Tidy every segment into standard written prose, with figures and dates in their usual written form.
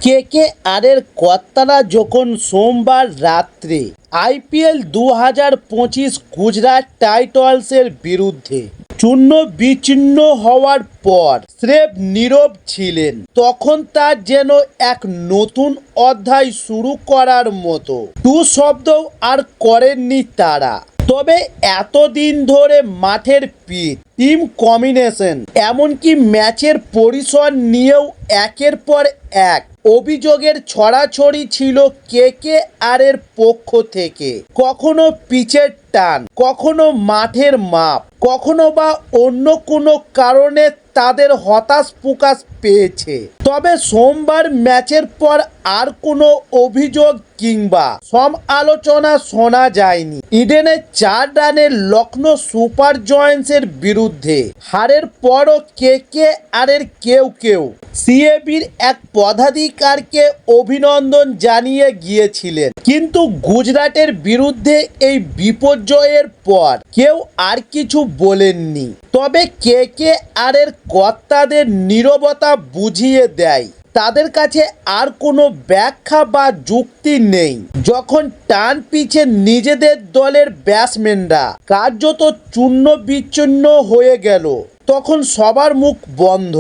KKR এর কর্তারা যখন সোমবার রাত্রে আইপিএল 2025 গুজরাট টাইটান্সের বিরুদ্ধে চূর্ণ বিচ্ছিন্ন হওয়ার পর স্রেফ নীরব ছিলেন, তখন তার যেন এক নতুন অধ্যায় শুরু করার মতো টু শব্দও আর করেননি তারা। তবে এতদিন ধরে মাঠের পিচ, টিম কম্বিনেশন, এমনকি ম্যাচের পরিসর নিয়েও একের পর এক অভিযোগের ছড়াছড়ি ছিল কেকেআর এর পক্ষ থেকে। কখনো পিচের টান, কখনো মাঠের মাপ, কখনো বা অন্য কোনো কারণে তাদের হতাশ প্রকাশ পেয়েছে। তবে সোমবার ম্যাচের পর আর কোনো অভিযোগ কিংবা সমালোচনা শোনা যায়নি। ইডেনে 4 রানের লখনৌ সুপার জায়ান্টসের বিরুদ্ধে হারের পরও কেকেআর এর কেউ সিএবির এক পদাধিকারকে অভিনন্দন জানিয়ে গিয়েছিলেন, কিন্তু গুজরাটের বিরুদ্ধে এই বিপর্যয়ের পর কেউ আর কিছু বলেননি। তবে কেকেআর এর কর্তাদের নীরবতা বুঝিয়ে দেয় তাদের কাছে আর কোনো ব্যাখ্যা বা যুক্তি নেই। যখন টান পিচে নিজেদের দলের ব্যাটসম্যানরা কার্যত চূর্ণ বিচ্ছিন্ন হয়ে গেল, তখন সবার মুখ বন্ধ।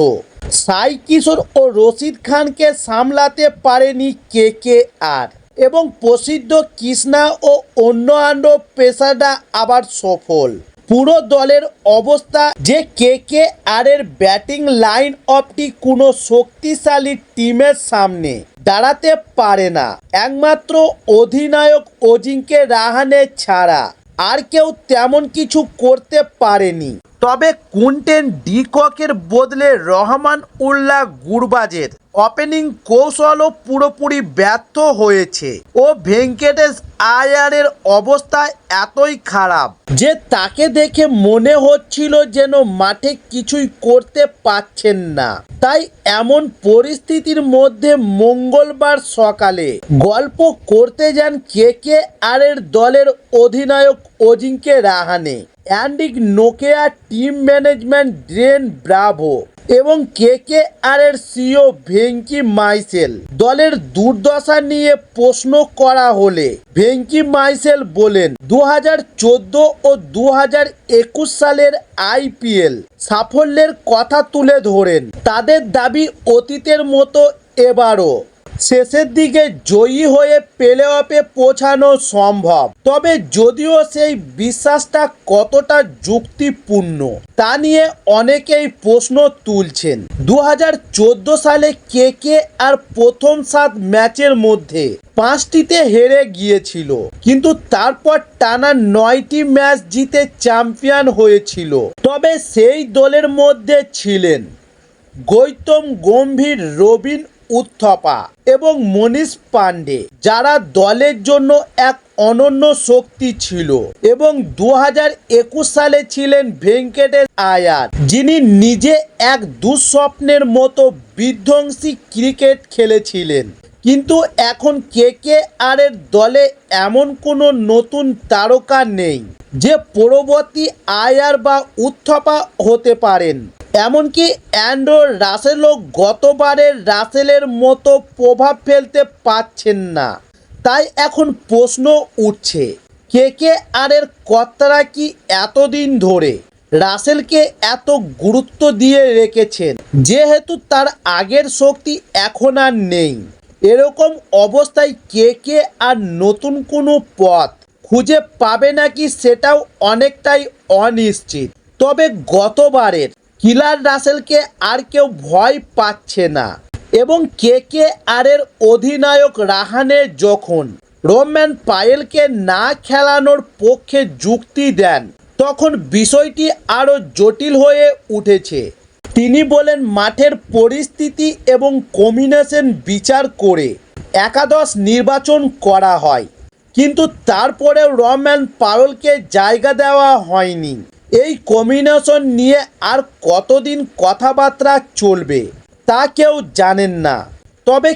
সাই কিশোর ও রশিদ খানকে সামলাতে পারেনি কেকেআর, এবং প্রসিদ্ধ কৃষ্ণা ও অন্যান্য পেসাররা আবার সফল। পুরো দলের অবস্থা যে কেকেআর এর ব্যাটিং লাইন আপটি কোনো শক্তিশালী টিমের সামনে দাঁড়াতে পারে না। একমাত্র অধিনায়ক অজিঙ্ক্য রাহানে ছাড়া আর কেউ তেমন কিছু করতে পারেনি। তবে কুইন্টন ডি ককের বদলে রহমান উল্লাহ গুরবাজের ওপেনিং কৌশলও পুরোপুরি ব্যর্থ হয়েছে ও ভেঙ্কটেশ আয়ারের অবস্থা এতই খারাপ যে তাকে দেখে মনে হচ্ছিল যেন মাঠে কিছুই করতে পারছেন না। তাই এমন পরিস্থিতির মধ্যে মঙ্গলবার সকালে গল্প করতে যান কেকেআর এর দলের অধিনায়ক অজিঙ্ক্য রাহানে, অ্যান্ডি নোকেয়া, টিম ম্যানেজমেন্ট ড্রেন ব্রাভো এবং কেকেআর এর সিইও ভেঙ্কি মাইসেল। দলের দুর্দশা নিয়ে প্রশ্ন করা হলে ভেঙ্কি মাইসেল বলেন, 2014 ও 2021 সালের আইপিএল সাফল্যের কথা তুলে ধরেন। তাদের দাবি অতীতের মতো এবারও শেষের দিকে জয়ী হয়ে প্লে অফে পৌঁছানো সম্ভব। তবে যদিও সেই বিশ্বাসটা কতটা যুক্তিপূর্ণ তা নিয়ে অনেকেই প্রশ্ন তুলছেন। 2014 সালে কেকেআর প্রথম 7 ম্যাচের মধ্যে 5টিতে হেরে গিয়েছিল, কিন্তু তারপর টানা 9টি ম্যাচ জিতে চ্যাম্পিয়ন হয়েছিল। তবে সেই দলের মধ্যে ছিলেন গৌতম গম্ভীর, রবিন উত্থাপা এবং মনীষ পান্ডে, যারা দলের জন্য এক অনন্য শক্তি ছিল। এবং 2021 সালে ছিলেন ভেঙ্কটেশ আয়ার, যিনি নিজে এক দুঃস্বপ্নের মতো বিধ্বংসী ক্রিকেট খেলেছিলেন। কিন্তু এখন কেকেআর এর দলে এমন কোনো নতুন তারকা নেই যে পরবর্তী আয়ার বা উত্থাপা হতে পারেন। এমনকি অ্যান্ড্রে রাসেলও গতবারের রাসেলের মতো প্রভাব ফেলতে পারছেন না। তাই এখন প্রশ্ন উঠছে, কেকেআর এর কর্তারা কি এতদিন ধরে রাসেলকে এত গুরুত্ব দিয়ে রেখেছেন, যেহেতু তার আগের শক্তি এখন আর নেই? এরকম অবস্থায় কেকেআর নতুন কোনো পথ খুঁজে পাবে নাকি সেটাও অনেকটাই অনিশ্চিত। তবে গতবারের কিলার রাসেলকে আর কেউ ভয় পাচ্ছে না, এবং কেকেআর এর অধিনায়ক রাহানে যখন রোম্যান পায়েলকে না খেলানোর পক্ষে যুক্তি দেন, তখন বিষয়টি আরও জটিল হয়ে উঠেছে। তিনি বলেন, মাঠের পরিস্থিতি এবং কম্বিনেশন বিচার করে একাদশ নির্বাচন করা হয়, কিন্তু তারপরেও রোম্যান পায়েলকে জায়গা দেওয়া হয়নি। এই কম্বিনেশন নিয়ে আর কতদিন কথাবার্তা চলবে তা কেউ জানেন না। তবে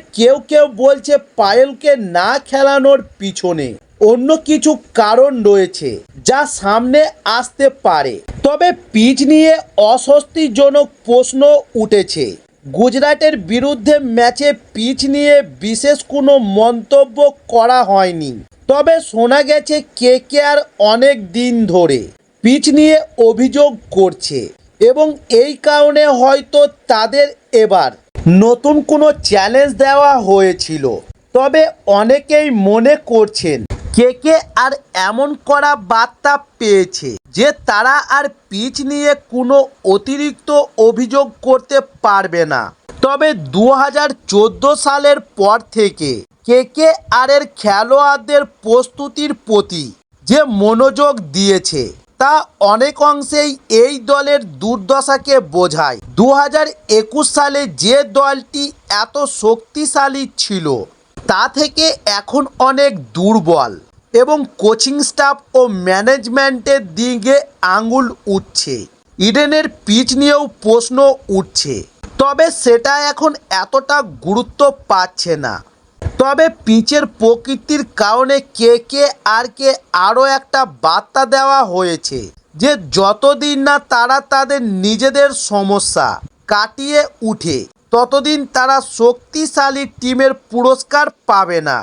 কেউ বলছে পায়েলকে না খেলানোর পিছনে অন্য কিছু কারণ রয়েছে যা সামনে আসতে পারে। তবে পিচ নিয়ে অস্বস্তিজনক প্রশ্ন উঠেছে। গুজরাটের বিরুদ্ধে ম্যাচে পিচ নিয়ে বিশেষ কোনো মন্তব্য করা হয়নি। তবে শোনা গেছে কেকেআর অনেক দিন ধরে পিচ নিয়ে অভিযোগ করছে এবং এই কারণে হয়তো তাদের এবার নতুন কোনো চ্যালেঞ্জ দেওয়া হয়েছিল। তবে অনেকেই মনে করছেন কেকেআর এমন করা বার্তা পেয়েছে যে তারা আর পিচ নিয়ে কোনো অতিরিক্ত অভিযোগ করতে পারবে না। তবে 2014 সালের পর থেকে কেকেআরের খেলোয়াড়দের প্রস্তুতির প্রতি যে মনোযোগ দিয়েছে তা অনেক অংশেই এই দলের দুর্দশাকে বোঝায়। 2021 সালে যে দলটি এত শক্তিশালী ছিল তা থেকে এখন অনেক দুর্বল এবং কোচিং স্টাফ ও ম্যানেজমেন্টের দিকে আঙুল উঠছে। ইডেনের পিচ নিয়েও প্রশ্ন উঠছে, তবে সেটা এখন এতটা গুরুত্ব পাচ্ছে না। তবে পিচের প্রকৃতির কারণে কেকেআরকে আরও একটা বার্তা দেওয়া হয়েছে যে যতদিন না তারা তাদের নিজেদের সমস্যা কাটিয়ে উঠে ততদিন তারা শক্তিশালী টিমের পুরস্কার পাবে না।